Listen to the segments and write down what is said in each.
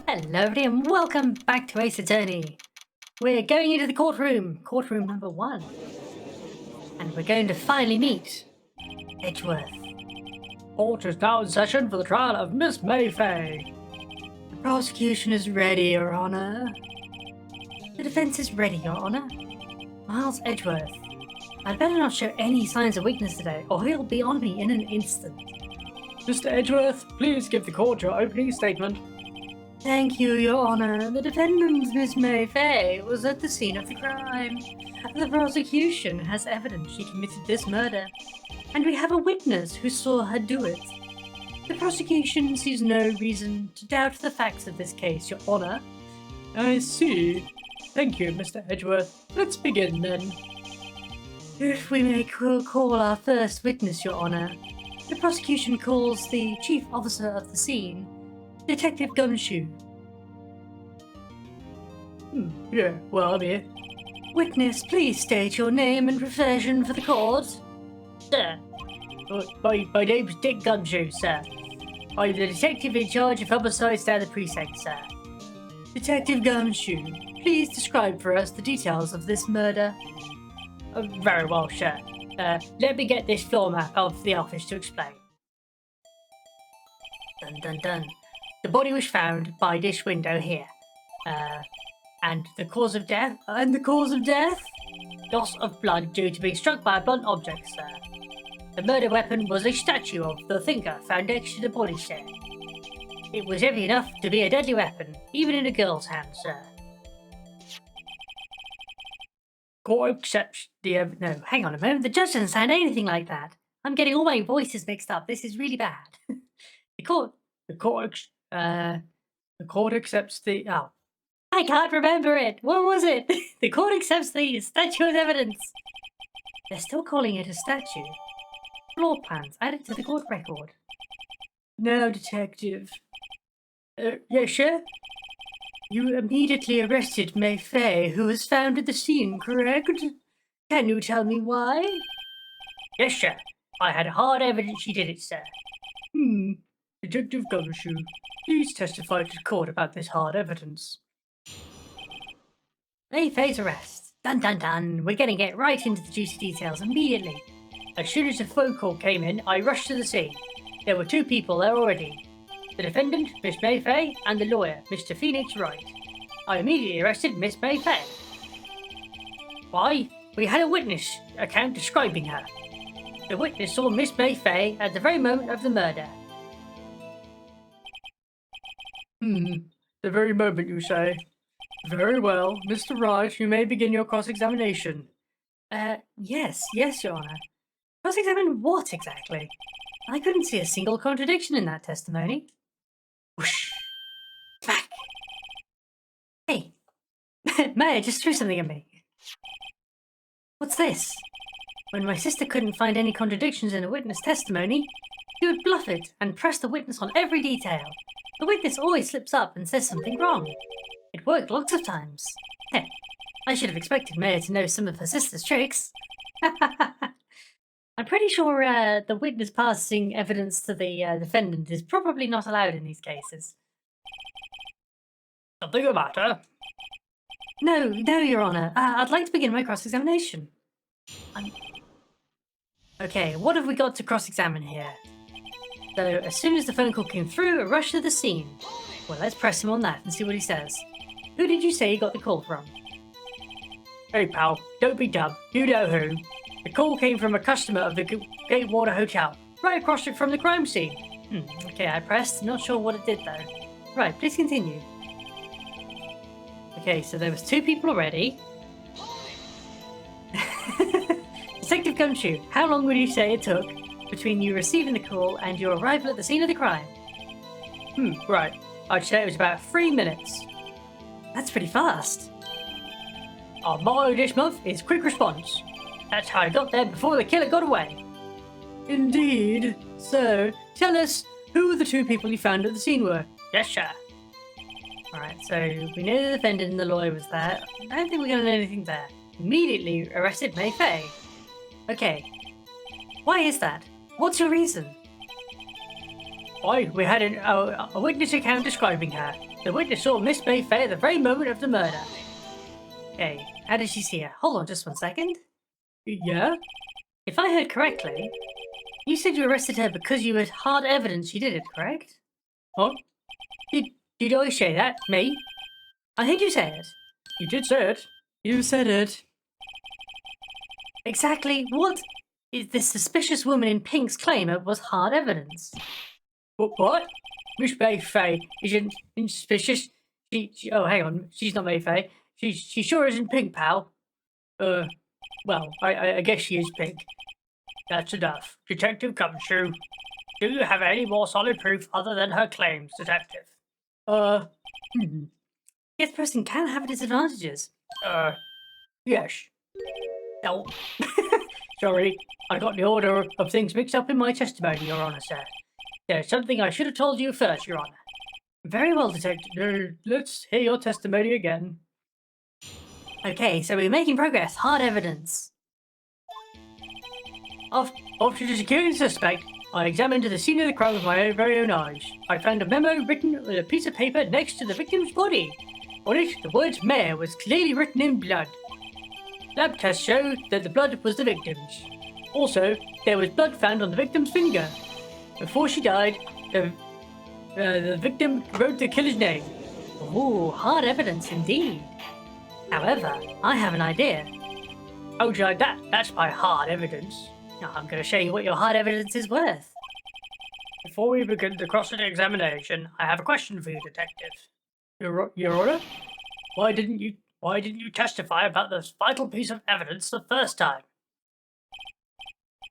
Hello everybody and welcome back to Ace Attorney. We're going into the courtroom number 1. And we're going to finally meet Edgeworth. Court is now in session for the trial of Miss Mayfair. The prosecution is ready, Your Honor. The defense is ready, Your Honor. Miles Edgeworth. I'd better not show any signs of weakness today, or he'll be on me in an instant. Mr. Edgeworth, please give the court your opening statement. Thank you, Your Honor. The defendant, Miss Mayfair, was at the scene of the crime. The prosecution has evidence she committed this murder, and we have a witness who saw her do it. The prosecution sees no reason to doubt the facts of this case, Your Honor. I see. Thank you, Mr. Edgeworth. Let's begin, then. If we may call our first witness, Your Honor, the prosecution calls the chief officer of the scene, Detective Gumshoe. Yeah, well, I'm here. Witness, please state your name and profession for the court. Sir, my name's Dick Gumshoe, sir. I'm the detective in charge of homicides down the precinct, sir. Detective Gumshoe, please describe for us the details of this murder. Very well, sir. Let me get this floor map of the office to explain. Dun dun dun. The body was found by this window here. And the cause of death? Loss of blood due to being struck by a blunt object, sir. The murder weapon was a statue of the thinker found next to the body, sir. It was heavy enough to be a deadly weapon, even in a girl's hand, sir. Court accepts the no, hang on a moment. The judge doesn't sound anything like that. I'm getting all my voices mixed up. This is really bad. The court accepts the... Oh. I can't remember it. What was it? The court accepts the statue as evidence. They're still calling it a statue. Floor plans added to the court record. Now, detective. Yes, sir? You immediately arrested Mayfair, who was found at the scene, correct? Can you tell me why? Yes, sir. I had hard evidence she did it, sir. Detective Gumshoe, please testify to court about this hard evidence. Mayfair's arrest. Dun dun dun. We're gonna get right into the juicy details immediately. As soon as the phone call came in, I rushed to the scene. There were 2 people there already. The defendant, Miss Mayfair, and the lawyer, Mr. Phoenix Wright. I immediately arrested Miss Mayfair. Why? We had a witness account describing her. The witness saw Miss Mayfair at the very moment of the murder. The very moment, you say? Very well. Mr. Wright, you may begin your cross-examination. Yes, Your Honor. Cross-examine what, exactly? I couldn't see a single contradiction in that testimony. Whoosh. Back. Hey. Maya just threw something at me. What's this? When my sister couldn't find any contradictions in a witness testimony, she would bluff it and press the witness on every detail. The witness always slips up and says something wrong. It worked lots of times. Heh. I should have expected Maya to know some of her sister's tricks. I'm pretty sure the witness passing evidence to the defendant is probably not allowed in these cases. Something the matter? No, Your Honor. I'd like to begin my cross-examination. Okay, what have we got to cross-examine here? So, as soon as the phone call came through, a rush to the scene. Well, let's press him on that and see what he says. Who did you say you got the call from? Hey, pal, don't be dumb. You know who. The call came from a customer of the Gatewater Hotel, right across from the crime scene. Okay, I pressed. Not sure what it did, though. Right, please continue. Okay, so there was 2 people already. Detective Gumshoe, how long would you say it took between you receiving the call and your arrival at the scene of the crime? Right. I'd say it was about 3 minutes. That's pretty fast. Our motto this month is quick response. That's how I got there before the killer got away. Indeed. So, tell us who the 2 people you found at the scene were. Yes, sir. Alright, so we know the defendant and the lawyer was there. I don't think we're going to know anything there. Immediately arrested Mayfair. Okay. Why is that? What's your reason? Why, we had a witness account describing her. The witness saw Miss Mayfair at the very moment of the murder. Okay, how did she see her? Hold on just 1 second. Yeah? If I heard correctly, you said you arrested her because you had hard evidence she did it, correct? Huh? Did I say that? Me? I heard you say it. You did say it. You said it. Exactly what is this suspicious woman in pink's claim it was hard evidence? What? Miss Mayfair isn't suspicious. Oh, hang on. She's not Mayfair. She sure isn't pink, pal. Well, I guess she is pink. That's enough. Detective Gumshoe, do you have any more solid proof other than her claims, Detective? Yes, person can have disadvantages. Yes. Oh, sorry, I got the order of things mixed up in my testimony, Your Honor, sir. There's something I should have told you first, Your Honor. Very well, Detective. Let's hear your testimony again. Okay, so we're making progress. Hard evidence. After securing the suspect, I examined the scene of the crime with my very own eyes. I found a memo written on a piece of paper next to the victim's body. On it, the words "Mayor" was clearly written in blood. Lab tests showed that the blood was the victim's. Also, there was blood found on the victim's finger. Before she died, the victim wrote the killer's name. Ooh, hard evidence indeed. However, I have an idea. Oh, Judge, that's my hard evidence. Now, I'm going to show you what your hard evidence is worth. Before we begin the cross-examination, I have a question for you, Detective. Your Honor, why didn't you testify about this vital piece of evidence the first time?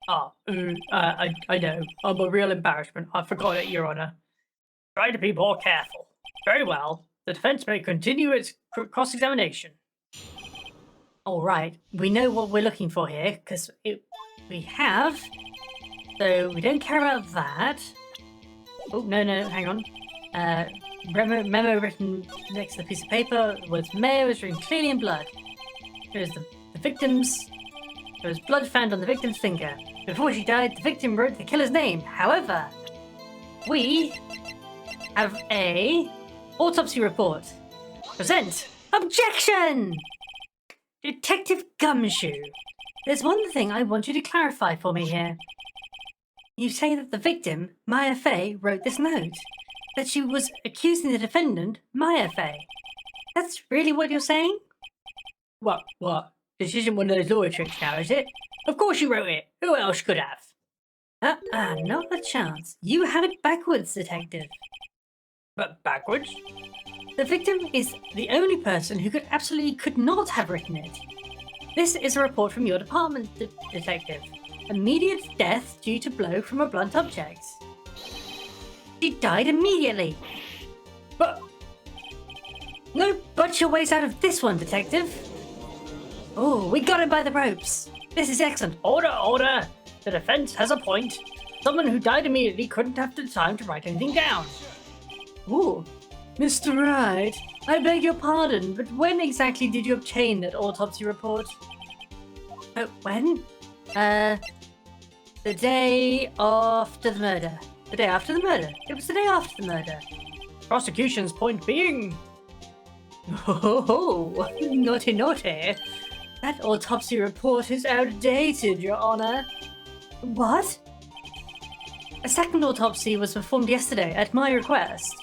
I know. I'm a real embarrassment. I forgot it, Your Honor. Try to be more careful. Very well. The defense may continue its cross-examination. All right. We know what we're looking for here, because we have. So we don't care about that. Oh, no, hang on. Memo written next to the piece of paper was Mayor was written clearly in blood. Here's the victim's. There was blood found on the victim's finger. Before she died, the victim wrote the killer's name. However, we have a autopsy report. Present. Objection! Detective Gumshoe, there's one thing I want you to clarify for me here. You say that the victim, Maya Fey, wrote this note. That she was accusing the defendant, Maya Fey. That's really what you're saying? What? This isn't one of those lawyer tricks now, is it? Of course you wrote it. Who else could have? Not a chance. You have it backwards, Detective. But backwards? The victim is the only person who could not have written it. This is a report from your department, Detective. Immediate death due to blow from a blunt object. She died immediately. But no but your ways out of this one, Detective. Oh, we got him by the ropes. This is excellent. Order! The defense has a point. Someone who died immediately couldn't have the time to write anything down. Ooh, Mr. Wright, I beg your pardon, but when exactly did you obtain that autopsy report? When? The day after the murder. The day after the murder. It was the day after the murder. Prosecution's point being... Oh, naughty. That autopsy report is outdated, Your Honor. What? A second autopsy was performed yesterday at my request.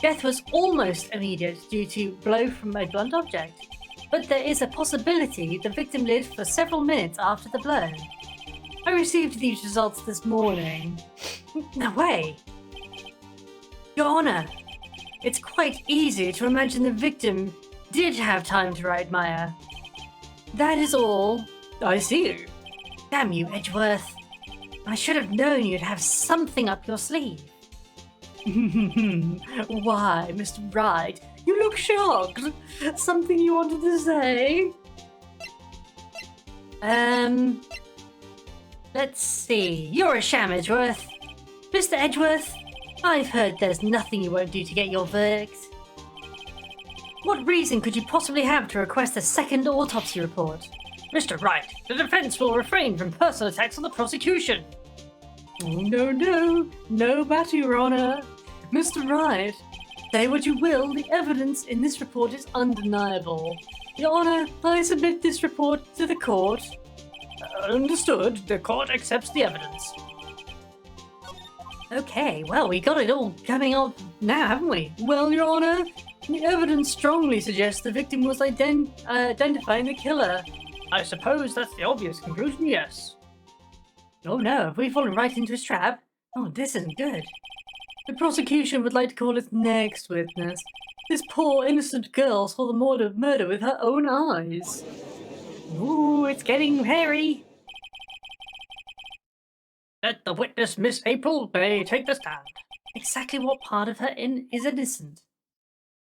Death was almost immediate due to blow from a blunt object, but there is a possibility the victim lived for several minutes after the blow. I received these results this morning. No way. Your Honor, it's quite easy to imagine the victim did have time to write Maya. That is all. I see. Damn you, Edgeworth. I should have known you'd have something up your sleeve. Why, Mr. Wright, you look shocked. Something you wanted to say? Let's see. You're a sham, Edgeworth. Mr. Edgeworth, I've heard there's nothing you won't do to get your verdict. What reason could you possibly have to request a second autopsy report? Mr. Wright, the defense will refrain from personal attacks on the prosecution. No, no, no matter, Your Honor. Mr. Wright, say what you will, the evidence in this report is undeniable. Your Honor, I submit this report to the court. Understood. The court accepts the evidence. Okay, well, we got it all coming up now, haven't we? Well, Your Honor, the evidence strongly suggests the victim was identifying the killer. I suppose that's the obvious conclusion, yes. Oh no, have we fallen right into his trap? Oh, this isn't good. The prosecution would like to call its next witness. This poor innocent girl saw the murder with her own eyes. Ooh, it's getting hairy. Let the witness, Miss April, may take the stand. Exactly what part of her is innocent?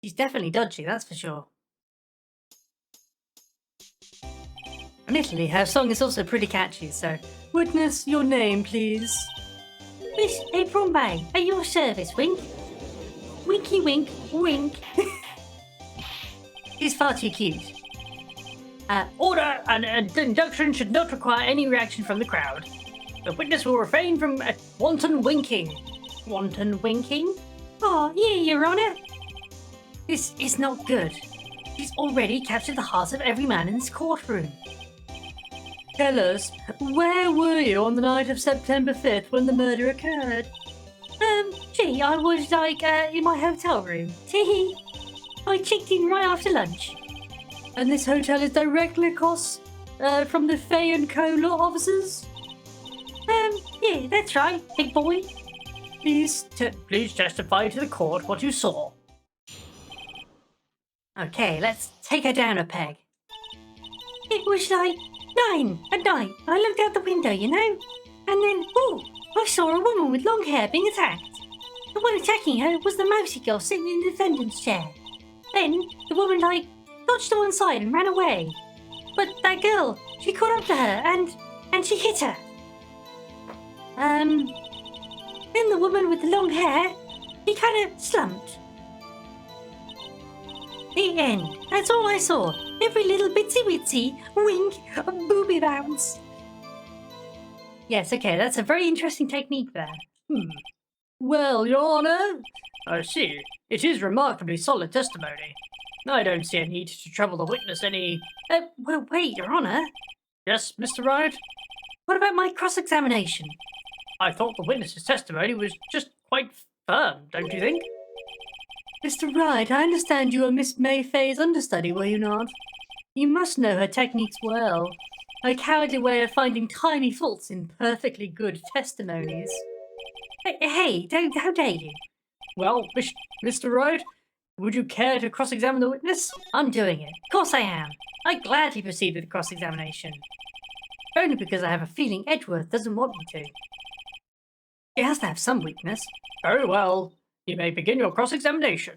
She's definitely dodgy, that's for sure. Admittedly, her song is also pretty catchy, so... Witness, your name, please. Miss April May, at your service, wink. Winky wink, wink. She's far too cute. Order and induction should not require any reaction from the crowd. The witness will refrain from wanton winking. Wanton winking? Oh, yeah, Your Honor. This is not good. She's already captured the hearts of every man in this courtroom. Tell us, where were you on the night of September 5th when the murder occurred? Gee, I was, in my hotel room. Tee. I checked in right after lunch. And this hotel is directly across, from the Fay & Co. law offices? Yeah, that's right, big boy. Please testify to the court what you saw. Okay, let's take her down a peg. It was like 9 at night. I looked out the window, you know, and then, I saw a woman with long hair being attacked. The one attacking her was the mousy girl sitting in the defendant's chair. Then, the woman, dodged to one side and ran away. But that girl, she caught up to her and she hit her. Then the woman with the long hair, she kind of slumped. The end. That's all I saw. Every little bitsy-witsy wink of boobie bounce. Yes, okay, that's a very interesting technique there. Well, Your Honor, I see. It is remarkably solid testimony. I don't see a need to trouble the witness any... well, wait, Your Honor. Yes, Mr. Wright? What about my cross-examination? I thought the witness's testimony was just quite firm, don't you think? Mr. Wright, I understand you were Miss Mayfay's understudy, were you not? You must know her techniques well. A cowardly way of finding tiny faults in perfectly good testimonies. Hey, how dare you? Well, Mr. Wright, would you care to cross-examine the witness? I'm doing it. Of course I am. I gladly proceed with the cross-examination. Only because I have a feeling Edgeworth doesn't want me to. He has to have some weakness. Very well. You may begin your cross-examination.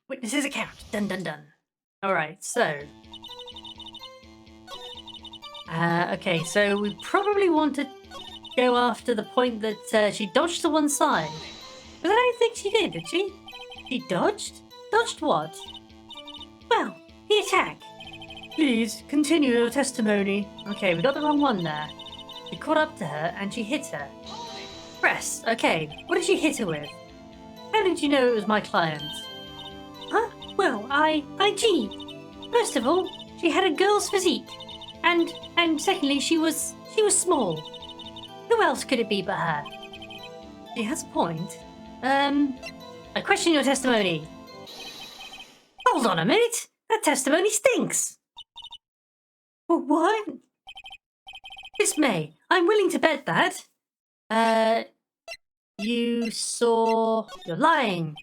Witness's account. Dun dun dun. Alright, so... okay, so we probably want to go after the point that she dodged to one side. But I don't think she did she? She dodged? Dodged what? Well, the attack. Please, continue your testimony. Okay, we got the wrong one there. She caught up to her and she hit her. Press. Okay, what did she hit her with? How did you know it was my client? Huh? Well, gee. First of all, she had a girl's physique. And secondly, she was small. Who else could it be but her? She has a point. I question your testimony. Hold on a minute. That testimony stinks. What? Miss May, I'm willing to bet that. You saw... You're lying.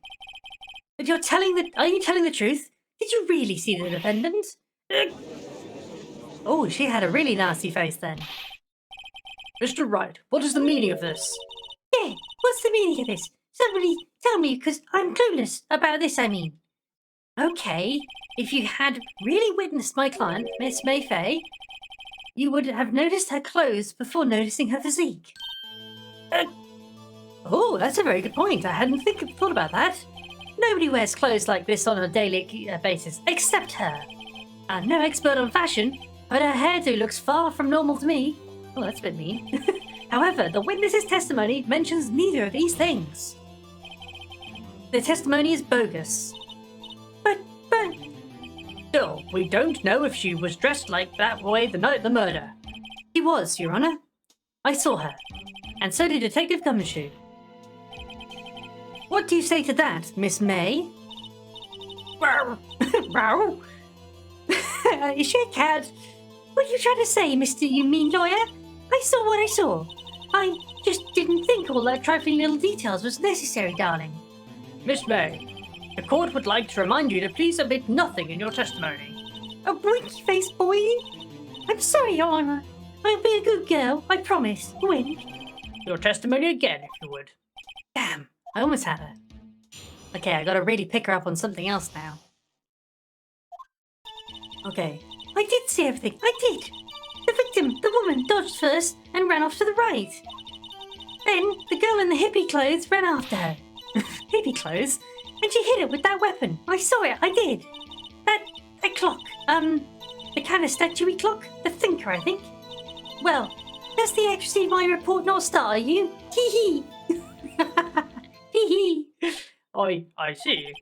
But are you telling the truth? Did you really see the defendant? Oh, she had a really nasty face then. Mr. Wright, what is the meaning of this? Yeah, what's the meaning of this? Somebody tell me, because I'm clueless about this, I mean. Okay, if you had really witnessed my client, Miss Mayfay, you would have noticed her clothes before noticing her physique. Oh, that's a very good point. I hadn't thought about that. Nobody wears clothes like this on a daily basis, except her. I'm no expert on fashion, but her hairdo looks far from normal to me. Oh, that's a bit mean. However, the witness's testimony mentions neither of these things. The testimony is bogus. But... Still, we don't know if she was dressed like that way the night of the murder. She was, Your Honor. I saw her. And so did Detective Gumshoe. What do you say to that, Miss May? Wow. Wow. Is she a cat? What are you trying to say, Mr. You mean lawyer? I saw what I saw. I just didn't think all that trifling little details was necessary, darling. Miss May, the court would like to remind you to please omit nothing in your testimony. A winky-faced boy? I'm sorry, Your Honor. I'll be a good girl, I promise. Wink. Your testimony again, if you would. Damn, I almost had her. Okay, I gotta really pick her up on something else now. Okay, I did see everything, I did. The victim, the woman, dodged first and ran off to the right. Then, the girl in the hippie clothes ran after her. Hippie clothes? And she hit her with that weapon. I saw it, I did. That clock, the kind of statuey clock? The thinker, I think. Well, does the accuracy of my report not star you? Hee hee. Hee hee. I see.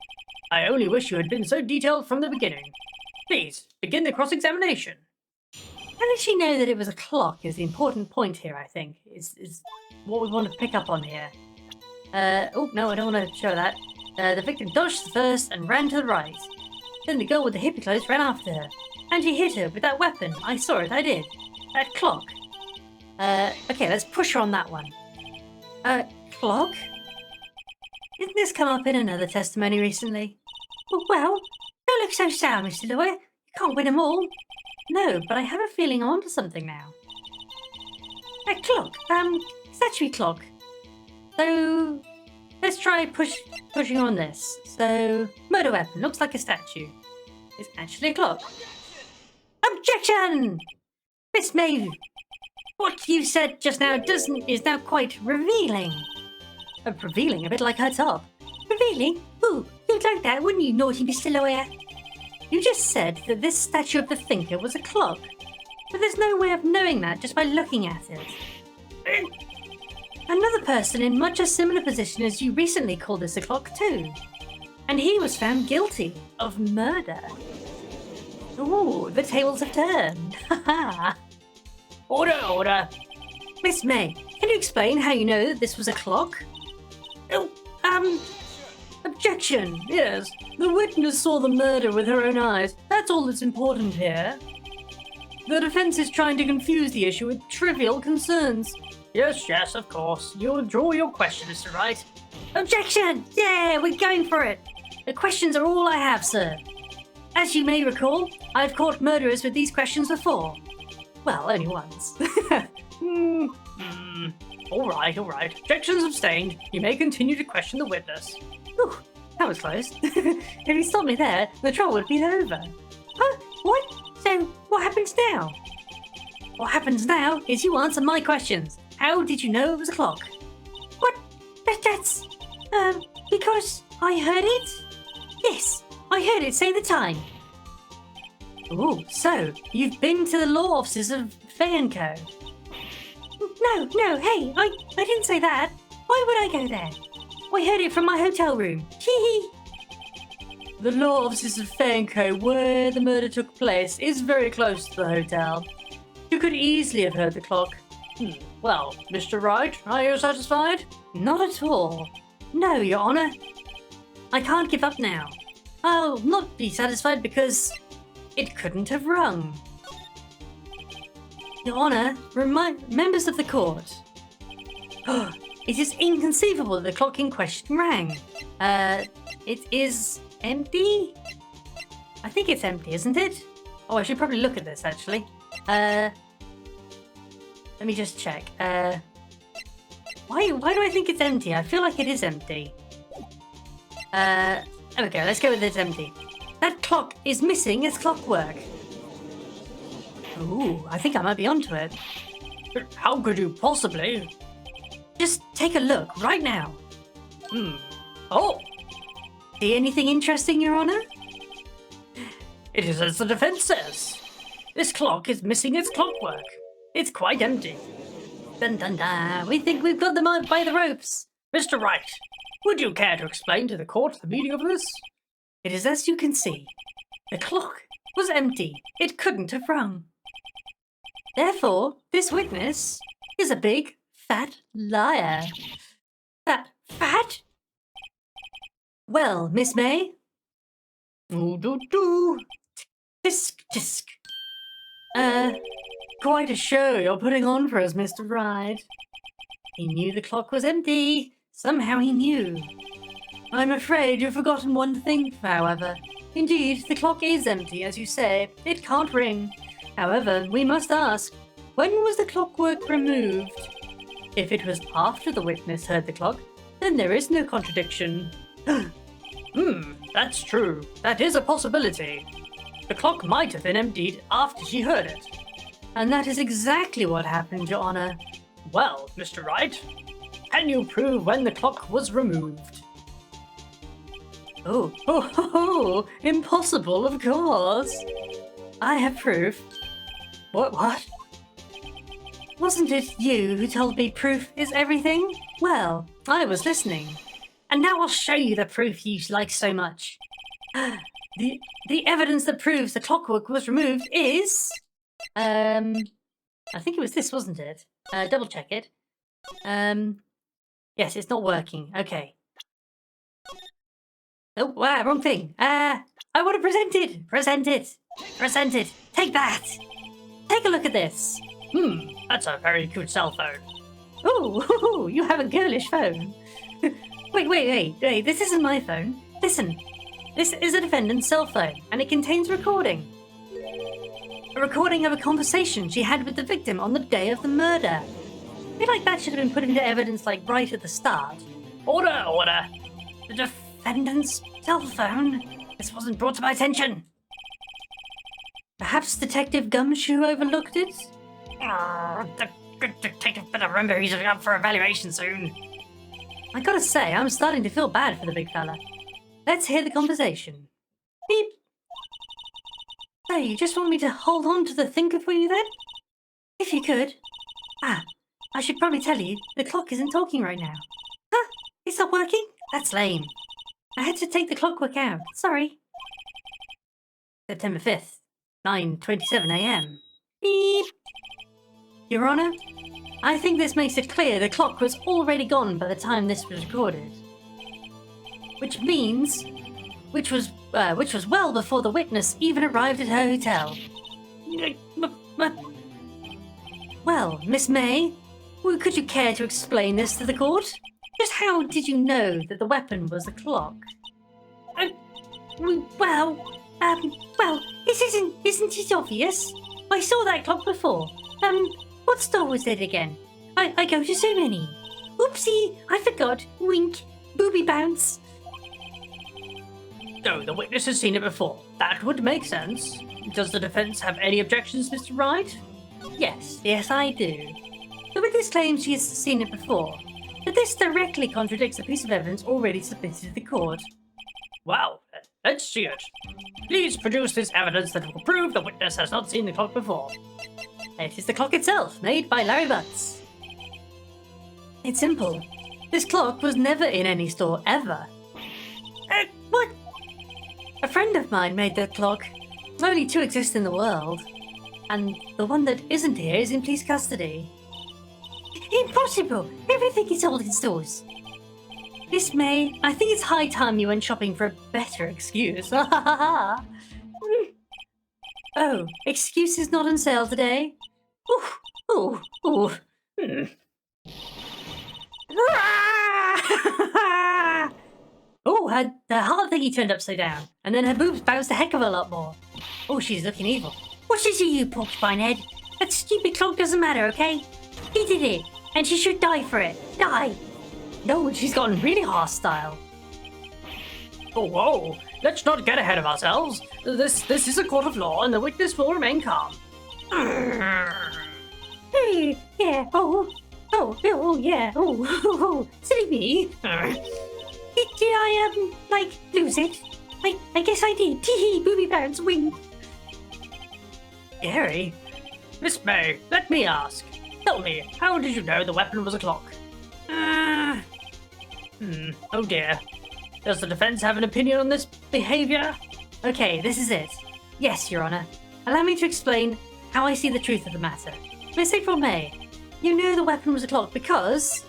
I only wish you had been so detailed from the beginning. Please, begin the cross-examination. How did she know that it was a clock is the important point here, I think, is what we want to pick up on here. Oh, no, I don't want to show that. The victim dodged first and ran to the right. Then the girl with the hippie clothes ran after her. And she hit her with that weapon. I saw it, I did. That clock. Okay, let's push her on that one. Clock? Didn't this come up in another testimony recently? Well, don't look so sour, Mr. Lawyer. You can't win them all. No, but I have a feeling I'm onto something now. A clock. Statuary clock. So, let's try pushing on this. So, murder weapon. Looks like a statue. It's actually a clock. Objection! Miss May, what you said just now is now quite revealing. Revealing, a bit like her top. Revealing? Ooh, you'd like that, wouldn't you, naughty Mr. Lawyer? You just said that this statue of the thinker was a clock. But there's no way of knowing that just by looking at it. Another person in much a similar position as you recently called this a clock too. And he was found guilty of murder. Ooh, the tables have turned. Haha. Order! Miss May, can you explain how you know that this was a clock? Oh, Objection! yes. The witness saw the murder with her own eyes. That's all that's important here. The defense is trying to confuse the issue with trivial concerns. Yes, of course. You withdraw your question, Mr. Wright. Objection! Yeah, we're going for it. The questions are all I have, sir. As you may recall, I've caught murderers with these questions before. Well, only once. All right. Objections abstained. You may continue to question the witness. Ooh, that was close. If you stopped me there, the trial would have been over. Huh? What? So, what happens now? What happens now is you answer my questions. How did you know it was a clock? What? That's... because I heard it? Yes, I heard it say the time. Ooh, so, you've been to the law offices of Fay & Co. No, hey, I didn't say that. Why would I go there? I heard it from my hotel room. Hee. The law offices of Fay & Co, where the murder took place, is very close to the hotel. You could easily have heard the clock. Well, Mr. Wright, are you satisfied? Not at all. No, Your Honor. I can't give up now. I'll not be satisfied because it couldn't have rung. Your Honor, members of the court. It is inconceivable that the clock in question rang. It is empty? I think it's empty, isn't it? Oh, I should probably look at this, actually. Let me just check. Why do I think it's empty? I feel like it is empty. There we go, let's go with it's empty. That clock is missing its clockwork. Ooh, I think I might be onto it. How could you possibly? Just take a look right now. Oh! See anything interesting, Your Honor? It is as the defense says. This clock is missing its clockwork. It's quite empty. Dun dun dun. We think we've got them out by the ropes. Mr. Wright, would you care to explain to the court the meaning of this? It is as you can see. The clock was empty. It couldn't have rung. Therefore, this witness is a big, fat liar. Fat? Well, Miss May? Ooh-doo-doo. Tisk, tisk. Quite a show you're putting on for us, Mr. Wright. He knew the clock was empty. Somehow he knew. I'm afraid you've forgotten one thing, however. Indeed, the clock is empty, as you say. It can't ring. However, we must ask, when was the clockwork removed? If it was after the witness heard the clock, then there is no contradiction. That's true. That is a possibility. The clock might have been emptied after she heard it. And that is exactly what happened, Your Honor. Well, Mr. Wright, can you prove when the clock was removed? Oh, impossible, of course. I have proof. What? Wasn't it you who told me proof is everything? Well, I was listening. And now I'll show you the proof you like so much. The evidence that proves the clockwork was removed is... I think it was this, wasn't it? Double check it. Yes, it's not working. Okay. Oh, wow, wrong thing. I want to present it. Present it. Take that. Take a look at this. That's a very cute cell phone. Oh, you have a girlish phone. Wait, this isn't my phone. Listen, this is a defendant's cell phone, and it contains a recording. A recording of a conversation she had with the victim on the day of the murder. I feel like that should have been put into evidence like right at the start. Order. The defendant's cell phone? This wasn't brought to my attention. Perhaps Detective Gumshoe overlooked it? The good detective better remember he's up for evaluation soon. I gotta say, I'm starting to feel bad for the big fella. Let's hear the conversation. Beep. So, you just want me to hold on to the thinker for you then? If you could. I should probably tell you, the clock isn't talking right now. Huh? It's not working? That's lame. I had to take the clockwork out. Sorry. September 5th, 9:27 a.m. Beep. Your Honor, I think this makes it clear the clock was already gone by the time this was recorded. Which was well before the witness even arrived at her hotel. Well, Miss May, could you care to explain this to the court? Just how did you know that the weapon was the clock? Isn't it obvious? I saw that clock before. What store was it again? I go to so many. Oopsie, I forgot. Wink. Booby bounce. So, the witness has seen it before. That would make sense. Does the defense have any objections, Mr. Wright? Yes, I do. The witness claims she has seen it before, but this directly contradicts a piece of evidence already submitted to the court. Well, let's see it. Please produce this evidence that will prove the witness has not seen the clock before. It is the clock itself, made by Larry Butts. It's simple. This clock was never in any store, ever. What? A friend of mine made that clock. Only two exist in the world. And the one that isn't here is in police custody. Impossible! Everything is sold in stores. Miss May, I think it's high time you went shopping for a better excuse. Oh, excuses not on sale today? Ooh. Oh, her heart thingy turned upside down, and then her boobs bounced a heck of a lot more. Oh, she's looking evil. What is you porcupine head? That stupid clock doesn't matter, okay? He did it, and she should die for it. Die! No, she's gotten really hostile. Oh, whoa! Let's not get ahead of ourselves. This is a court of law, and the witness will remain calm. Hey, yeah, silly me. Did I, lose it? I guess I did. Tee-hee, booby bounce, wing. Gary? Miss May, let me ask. Tell me, how did you know the weapon was a clock? Oh dear. Does the defense have an opinion on this behavior? Okay, this is it. Yes, Your Honor. Allow me to explain how I see the truth of the matter. Miss April May, you knew the weapon was a clock because,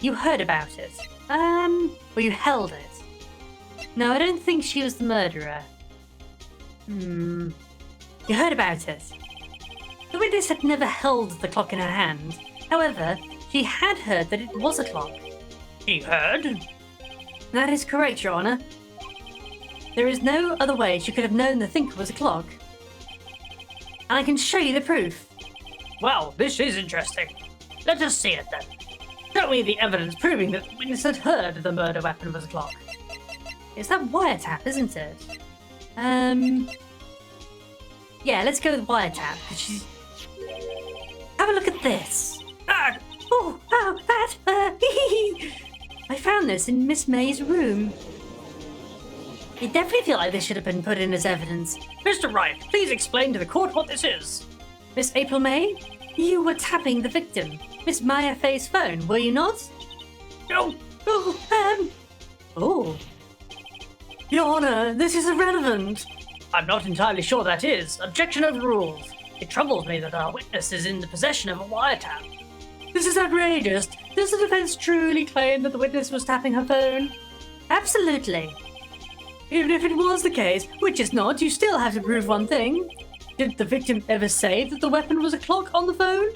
you heard about it. Or you held it. No, I don't think she was the murderer. You heard about it. The witness had never held the clock in her hand. However, she had heard that it was a clock. He heard? That is correct, Your Honor. There is no other way she could have known the thinker was a clock. And I can show you the proof. Well, this is interesting. Let us see it then. Show me the evidence proving that the witness had heard the murder weapon was a clock. It's that wiretap, isn't it? Yeah, let's go with wiretap. She's... Have a look at this. Ah! That! I found this in Miss May's room. I definitely feel like this should have been put in as evidence. Mr. Wright, please explain to the court what this is. Miss April May, you were tapping the victim, Miss Maya Fay's phone, were you not? No. Oh. Your Honor, this is irrelevant. I'm not entirely sure that is. Objection overruled. It troubles me that our witness is in the possession of a wiretap. This is outrageous. Does the defense truly claim that the witness was tapping her phone? Absolutely. Even if it was the case, which is not, you still have to prove one thing. Did the victim ever say that the weapon was a clock on the phone?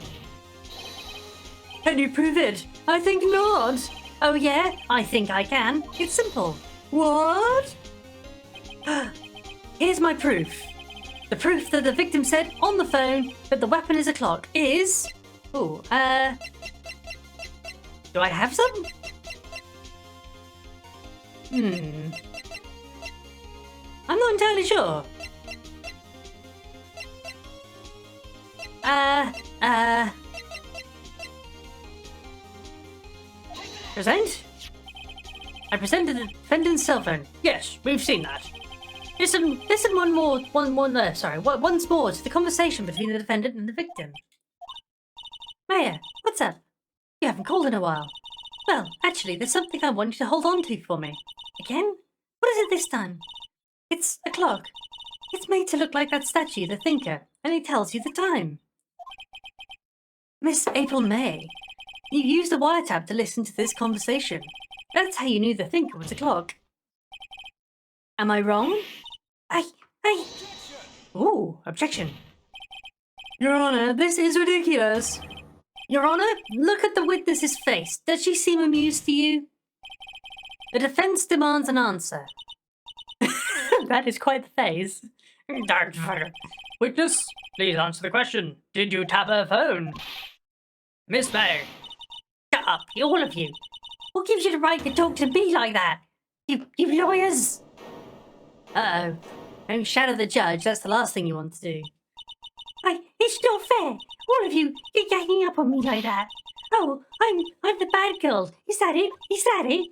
Can you prove it? I think not. Oh yeah, I think I can. It's simple. What? Here's my proof. The proof that the victim said on the phone that the weapon is a clock is... do I have some? I'm not entirely sure. Present? I presented the defendant's cell phone. Yes, we've seen that. Listen once more to the conversation between the defendant and the victim. Maya, what's up? You haven't called in a while. Well, actually, there's something I want you to hold on to for me. Again? What is it this time? It's a clock. It's made to look like that statue, the thinker, and it tells you the time. Miss April May, you used a wiretap to listen to this conversation. That's how you knew the thinker was a clock. Am I wrong? Ooh, objection. Your Honor, this is ridiculous. Your Honor, look at the witness's face. Does she seem amused to you? The defense demands an answer. That is quite the face. Witness, please answer the question. Did you tap her phone? Miss May. Shut up, all of you. What gives you the right to talk to me like that? You lawyers! Uh-oh. Don't shadow the judge, that's the last thing you want to do. It's not fair. All of you, you're ganging up on me like that. Oh, I'm the bad girl. Is that it? Is that it?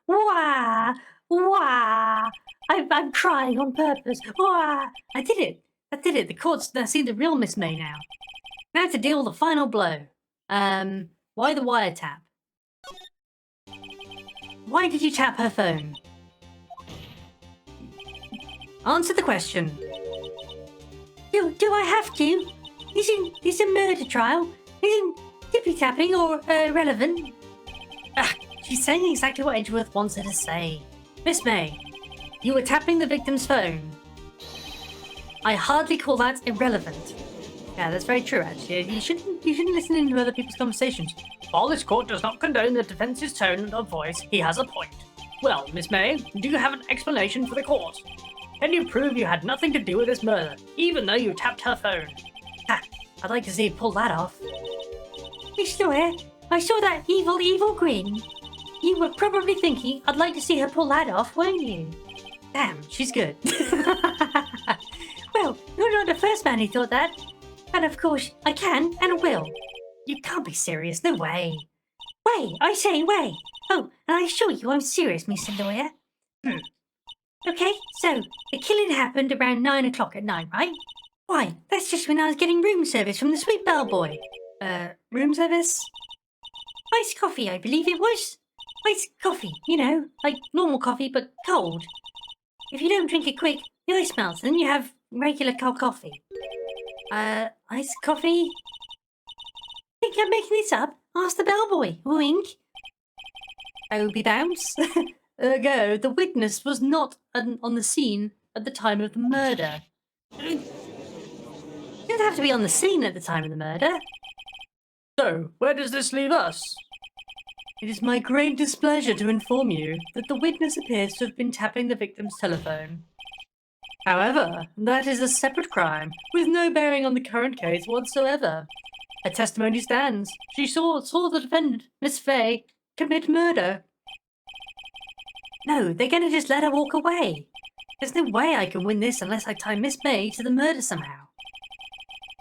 Wah. I'm crying on purpose. Wah. I did it. The court's seen the real Miss May now. Now to deal the final blow. Why the wiretap? Why did you tap her phone? Answer the question. Do I have to? Is a murder trial? Isn't tippy-tapping or relevant? She's saying exactly what Edgeworth wants her to say. Miss May, you were tapping the victim's phone. I hardly call that irrelevant. Yeah, that's very true, actually. You shouldn't listen into other people's conversations. While this court does not condone the defense's tone of voice, he has a point. Well, Miss May, do you have an explanation for the court? Can you prove you had nothing to do with this murder, even though you tapped her phone? Ha! I'd like to see you pull that off. Miss Lawyer, I saw that evil grin. You were probably thinking I'd like to see her pull that off, weren't you? Damn, she's good. Well, you're not the first man who thought that. And of course, I can and will. You can't be serious, no way. Way, I say way. Oh, and I assure you I'm serious, Mr. Lawyer. Okay, so the killing happened around 9 o'clock at night, right? Why, that's just when I was getting room service from the sweet bellboy. Room service? Iced coffee, I believe it was. Iced coffee, you know, like normal coffee, but cold. If you don't drink it quick, the ice melts, and then you have regular cold coffee. Iced coffee? Think I'm making this up? Ask the bellboy. Wink. Obie bounce. Ergo, the witness was not on the scene at the time of the murder. You don't have to be on the scene at the time of the murder. So, where does this leave us? It is my great displeasure to inform you that the witness appears to have been tapping the victim's telephone. However, that is a separate crime, with no bearing on the current case whatsoever. Her testimony stands. She saw the defendant, Miss Fay, commit murder. No, they're gonna just let her walk away. There's no way I can win this unless I tie Miss May to the murder somehow.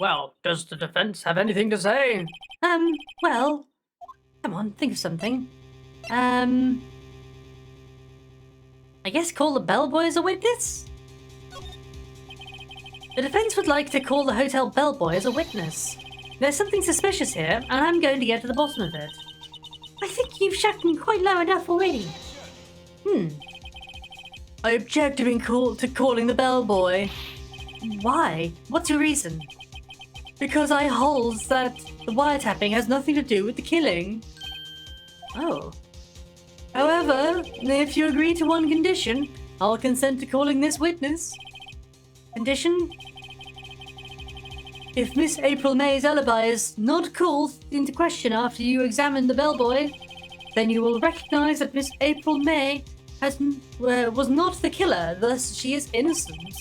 Well, does the defense have anything to say? Well, come on, think of something. I guess call the bellboy as a witness? The defense would like to call the hotel bellboy as a witness. There's something suspicious here, and I'm going to get to the bottom of it. I think you've shut him quite low enough already. I object to being calling the bellboy. Why? What's your reason? Because I holds that the wiretapping has nothing to do with the killing. Oh. However, if you agree to one condition, I'll consent to calling this witness. Condition? If Miss April May's alibi is not called into question after you examine the bellboy, then you will recognize that Miss April May was not the killer, thus she is innocent.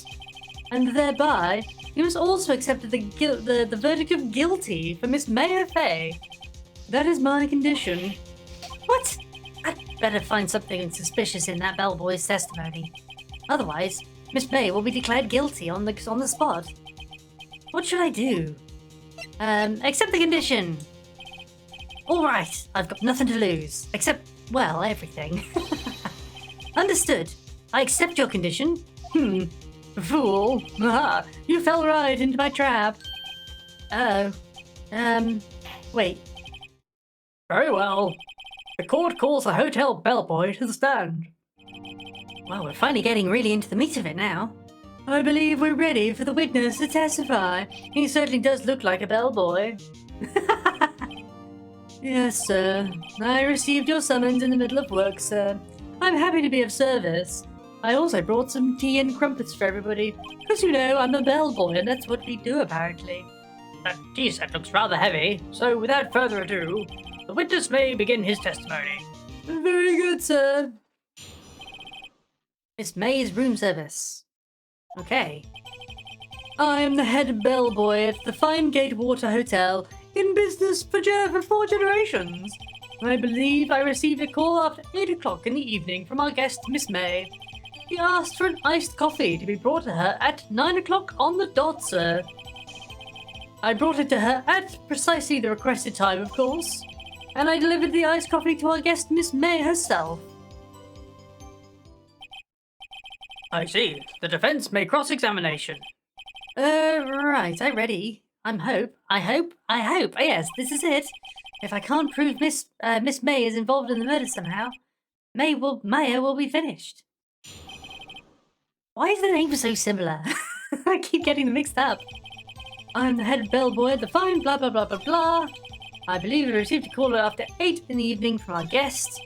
And thereby, you must also accept the verdict of guilty for Miss May Fay. That is my condition. What? I'd better find something suspicious in that bellboy's testimony. Otherwise, Miss May will be declared guilty on the spot. What should I do? Accept the condition. All right, I've got nothing to lose. Except, well, everything. Understood. I accept your condition. Fool. Aha, you fell right into my trap. Oh. Wait. Very well. The court calls the hotel bellboy to the stand. Well, we're finally getting really into the meat of it now. I believe we're ready for the witness to testify. He certainly does look like a bellboy. Yes, sir. I received your summons in the middle of work, sir. I'm happy to be of service. I also brought some tea and crumpets for everybody, because you know I'm a bellboy and that's what we do apparently. That tea set looks rather heavy, so without further ado, the witness may begin his testimony. Very good, sir. Miss May's room service. Okay. I am the head bellboy at the Fine Gatewater Hotel, in business for 4 generations. I believe I received a call after 8 o'clock in the evening from our guest, Miss May. He asked for an iced coffee to be brought to her at 9 o'clock on the dot, sir. I brought it to her at precisely the requested time, of course, and I delivered the iced coffee to our guest, Miss May herself. I see. The defense may cross-examination. Right, I'm ready. I hope. Yes, this is it. If I can't prove Miss May is involved in the murder somehow, Maya will be finished. Why is the name so similar? I keep getting them mixed up. I'm the head bellboy at the Fine blah blah blah blah blah. I believe we received a call after 8 in the evening from our guest.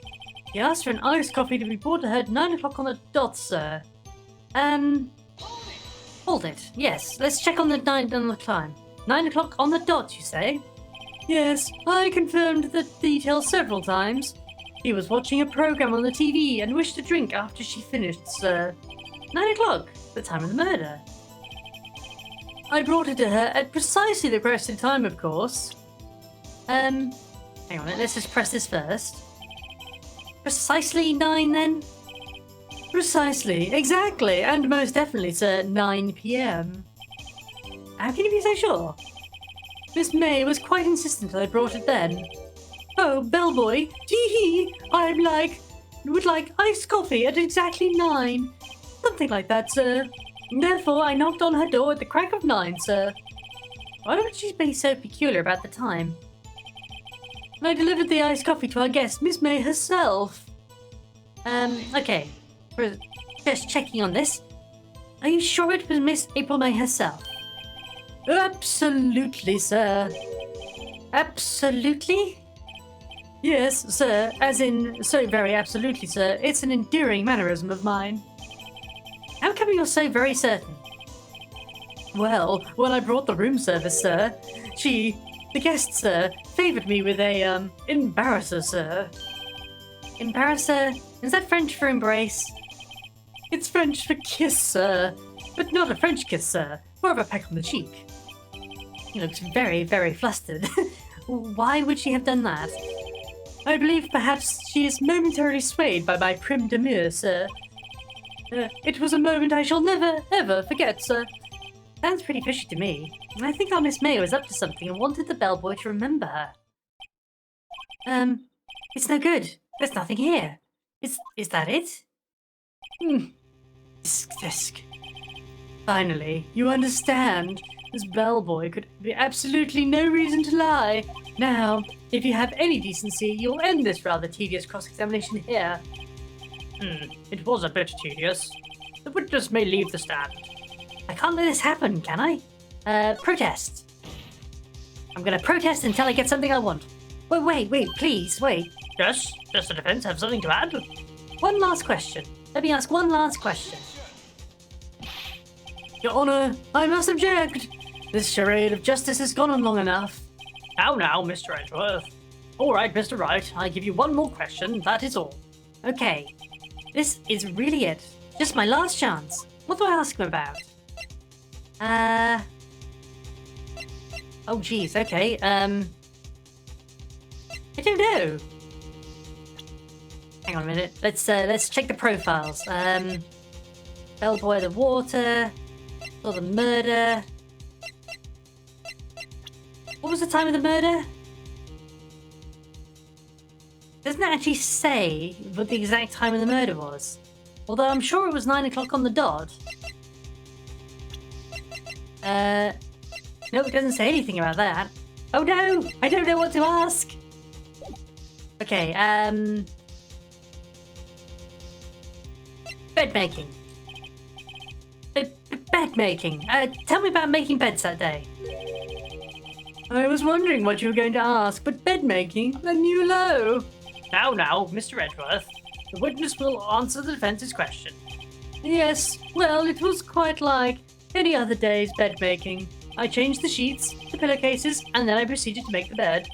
He asked for an iced coffee to be brought to her at 9 o'clock on the dot, sir. Hold it. Yes, let's check on the time. 9 o'clock on the dot, you say? Yes, I confirmed the details several times. He was watching a program on the TV and wished to drink after she finished, sir. 9 o'clock, the time of the murder. I brought it to her at precisely the requested time, of course. Hang on, let's just press this first. Precisely 9 then? Precisely, exactly, and most definitely, sir, 9 p.m. How can you be so sure? Miss May was quite insistent I brought it then. Oh, bellboy, tee-hee, would like iced coffee at exactly 9. Something like that, sir. Therefore, I knocked on her door at the crack of 9, sir. Why would she be so peculiar about the time? I delivered the iced coffee to our guest, Miss May herself. Okay. We're just checking on this. Are you sure it was Miss April May herself? Absolutely, sir. Absolutely? Yes, sir. As in, so very absolutely, sir. It's an endearing mannerism of mine. How come you're so very certain? Well, when I brought the room service, sir, the guest, sir, favoured me with a, embarrasser, sir. Embarrasser? Is that French for embrace? It's French for kiss, sir. But not a French kiss, sir. More of a peck on the cheek. He looks very, very flustered. Why would she have done that? I believe perhaps she is momentarily swayed by my prim demure, sir. It was a moment I shall never, ever forget, sir. Sounds pretty fishy to me. I think our Miss May was up to something and wanted the bellboy to remember her. It's no good. There's nothing here. Is that it? Tisk. Finally, you understand. This bellboy could be absolutely no reason to lie. Now, if you have any decency, you'll end this rather tedious cross-examination here. It was a bit tedious. The witness may leave the stand. I can't let this happen, can I? Protest. I'm gonna protest until I get something I want. Wait, please, wait. Yes, does the defense have something to add? One last question. Let me ask one last question. Your Honour, I must object. This charade of justice has gone on long enough. Now, Mr. Edgeworth. All right, Mr. Wright, I give you one more question, that is all. Okay, this is really it. Just my last chance. What do I ask him about? Oh, geez, okay, I don't know. Hang on a minute, let's check the profiles. Bellboy of the water, or the murder. What was the time of the murder? Doesn't actually say what the exact time of the murder was. Although I'm sure it was 9 o'clock on the dot. No, it doesn't say anything about that. Oh no! I don't know what to ask! Okay, bed making. Bed making. Tell me about making beds that day. I was wondering what you were going to ask, but bed making? A new low. Now, Mr. Edgeworth. The witness will answer the defense's question. Yes, well, it was quite like any other day's bed making. I changed the sheets, the pillowcases, and then I proceeded to make the bed.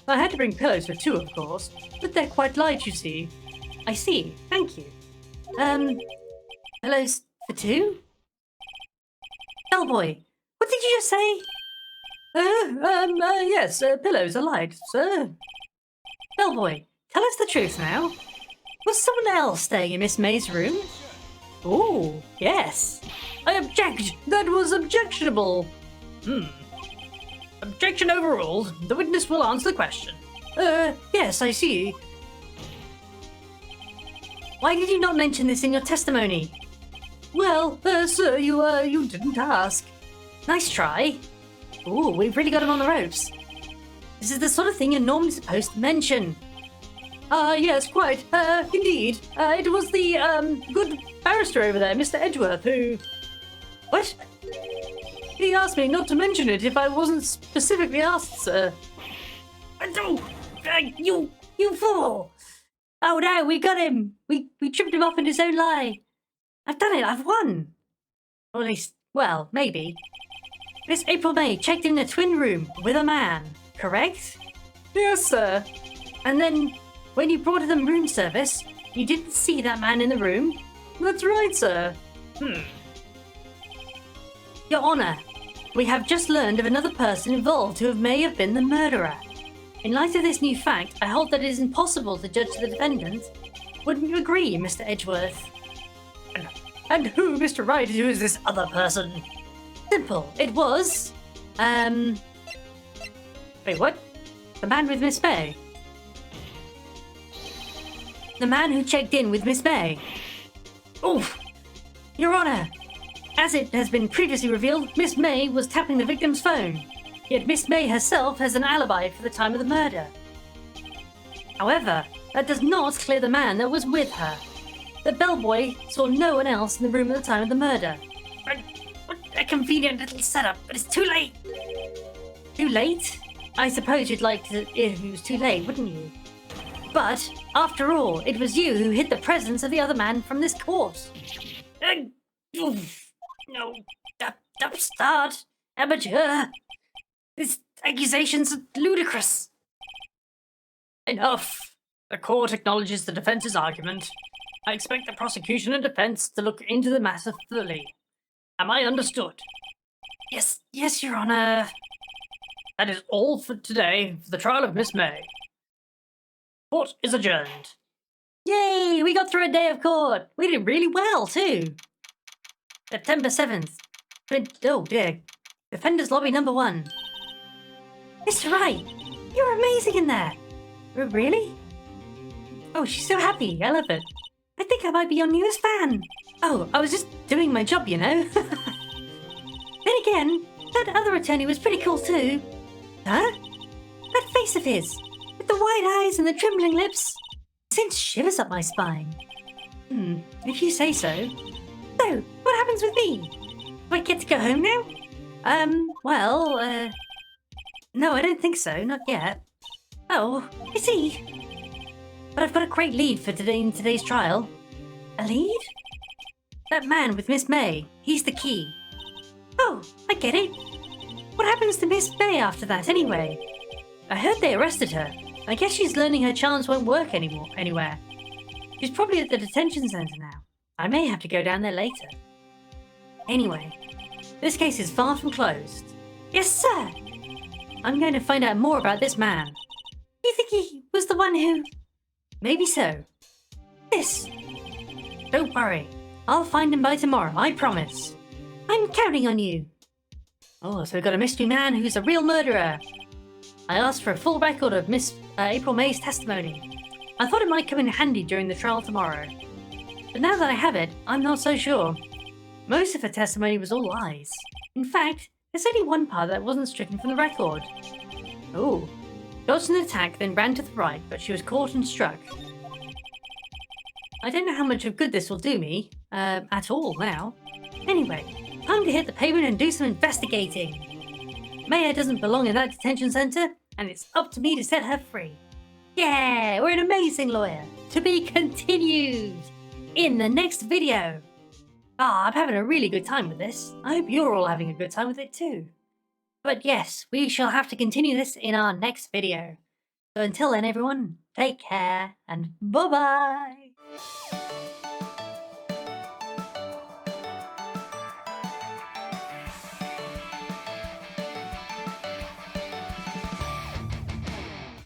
I had to bring pillows for 2, of course, but they're quite light, you see. I see, thank you. Pillows for 2? Bellboy, what did you just say? Yes, pillows are light, sir. Bellboy, tell us the truth now. Was someone else staying in Miss May's room? Ooh, yes. I object! That was objectionable! Objection overruled. The witness will answer the question. Yes, I see. Why did you not mention this in your testimony? Well, sir, you didn't ask. Nice try. Ooh, we've really got him on the ropes. This is the sort of thing you're normally supposed to mention. Yes, quite. Indeed. It was the, good barrister over there, Mr. Edgeworth, who... What? He asked me not to mention it if I wasn't specifically asked, sir. You fool! Oh no, we got him! We tripped him off in his own lie. I've done it, I've won! Or at least, well, maybe. Miss April May checked in a twin room with a man, correct? Yes, sir. And then, when you brought them room service, you didn't see that man in the room? That's right, sir. Your Honour, we have just learned of another person involved who may have been the murderer. In light of this new fact, I hold that it is impossible to judge the defendant. Wouldn't you agree, Mr. Edgeworth? And who, Mr. Wright, who is this other person? Simple. It was... Wait, what? The man with Miss May? The man who checked in with Miss May? Oof! Your Honour! As it has been previously revealed, Miss May was tapping the victim's phone. Yet Miss May herself has an alibi for the time of the murder. However, that does not clear the man that was with her. The bellboy saw no one else in the room at the time of the murder. What a convenient little setup, but it's too late. Too late? I suppose you'd like to if it was too late, wouldn't you? But, after all, it was you who hid the presence of the other man from this court. No, upstart, amateur. These accusations are ludicrous. Enough. The court acknowledges the defense's argument. I expect the prosecution and defense to look into the matter fully. Am I understood? Yes, Your Honor. That is all for today for the trial of Miss May. Court is adjourned. Yay! We got through a day of court. We did really well, too. September 7th. Oh, dear. Defenders Lobby number 1. Mr. Wright, you're amazing in there. Really? Oh, she's so happy. I love it. I think I might be your newest fan. Oh, I was just doing my job, you know. Then again, that other attorney was pretty cool too. Huh? That face of his, with the wide eyes and the trembling lips, sends shivers up my spine. If you say so. So, what happens with me? Do I get to go home now? No, I don't think so, not yet. Oh, I see. But I've got a great lead for in today's trial. A lead? That man with Miss May, he's the key. Oh, I get it. What happens to Miss May after that, anyway? I heard they arrested her. I guess she's learning her charms won't work anywhere. She's probably at the detention center now. I may have to go down there later. Anyway, this case is far from closed. Yes, sir. I'm going to find out more about this man. You think he was the one who... Maybe so. This. Don't worry. I'll find him by tomorrow, I promise. I'm counting on you. Oh, so we've got a mystery man who's a real murderer. I asked for a full record of Miss April May's testimony. I thought it might come in handy during the trial tomorrow. But now that I have it, I'm not so sure. Most of her testimony was all lies. In fact, there's only one part that wasn't stricken from the record. Oh. Dodged an attack, then ran to the right, but she was caught and struck. I don't know how much of good this will do me, at all now. Anyway, time to hit the pavement and do some investigating. Maya doesn't belong in that detention center, and it's up to me to set her free. Yeah, we're an amazing lawyer. To be continued in the next video. I'm having a really good time with this. I hope you're all having a good time with it too. But yes, we shall have to continue this in our next video. So until then, everyone, take care and bye-bye.